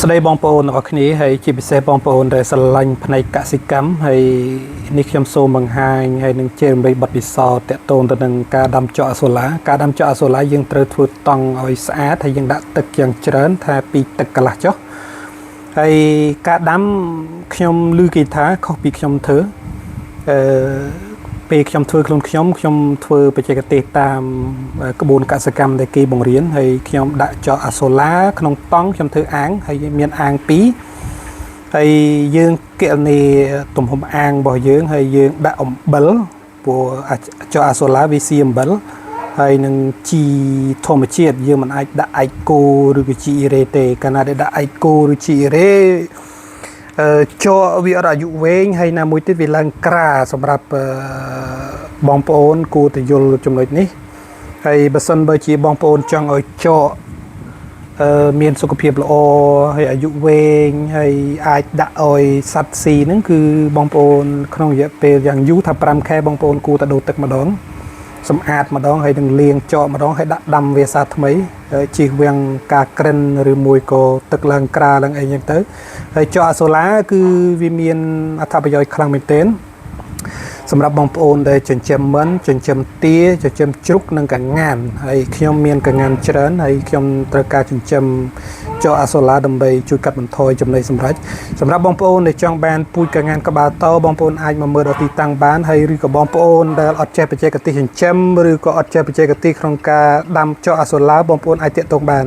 ស្ដីបងប្អូនទាំងអស់គ្នាហើយជាពិសេសបងប្អូនដែលស្រឡាញ់ផ្នែកកសិកម្មហើយនេះខ្ញុំសូមបង្ហាញហើយនឹងជេរអំពីបទពិសោធន៍តាក់ទងទៅនឹងការដាំចក់អាសូឡាការដាំចក់អាសូឡាយើងត្រូវធ្វើតង់ឲ្យស្អាតហើយយើងដាក់ទឹកយ៉ាងច្រើនថាពីទឹកកន្លះចុះហើយការដាំខ្ញុំឮគេថាខុសពីខ្ញុំធ្វើពេលខ្ញុំធ្វើខ្លួនខ្ញុំធ្វើបច្ចេកទេសតាមក្បួនកសិកម្មដែលគេបង្រៀនហើយខ្ញុំដាក់ចក់អាសូឡាក្នុងតង់ខ្ញុំធ្វើអាងហើយមានអាង2ហើយយើងគណនាទំហំអាងរបស់យើងហើយយើងដាក់អំបិលព្រោះចក់អាសូឡាវាស៊ីអំបិលហើយនឹងជីធម្មជាតិយើងមិនអាចដាក់ឯកគោឬក៏ជីអ៊ីរ៉េទេកាលណាដែលដាក់ឯកគោឬជីអ៊ីរ៉េចកវាអត់អាយុវែងហើយណាមួយទៀតវាឡើងក្រាសម្រាប់បងប្អូនគួរតែយល់ចំណុចនេះហើយបើសិនបើជាបងប្អូនចង់ឲ្យចកមានសុខភាពល្អហើយអាយុវែងហើយអាចដាក់ឲ្យសត្វស៊ីហ្នឹងគឺបងប្អូនក្នុងរយៈពេលយ៉ាងយូរថា5ខែបងប្អូនគួរតែដូរទឹកម្ដងសម្អាតម្ដងហើយនឹងលាងចកម្ដងហើយដាក់ដាំវាសាថ្មីជៀសវាងការក្រិនឬមួយក៏ទឹកឡើងក្រាឡើងអីចឹងទៅហើយចកអាសូឡាគឺវាមានអត្ថប្រយោជន៍ខ្លាំងមែនទែនសម្រាប់បងប្អូនដែលចិញ្ចឹមមិនចិញ្ចឹមទាចិញ្ចឹមជ្រូកនិងកងានហើយខ្ញុំមានកងានច្រើនហើយខ្ញុំត្រូវការចិញ្ចឹមចកអាសូឡាដើម្បីជួយកាត់បន្ថយចំណីសម្រេចសម្រាប់បងប្អូនដែលចង់បានពូជកងានក្បាលតបងប្អូនអាចមកមើលដល់ទីតាំងបានហើយឬក៏បងប្អូនដែលអត់ចេះបច្ចេកទេសចិញ្ចឹមឬក៏អត់ចេះបច្ចេកទេសក្នុងការដាំចកអាសូឡាបងប្អូនអាចទាក់ទងបាន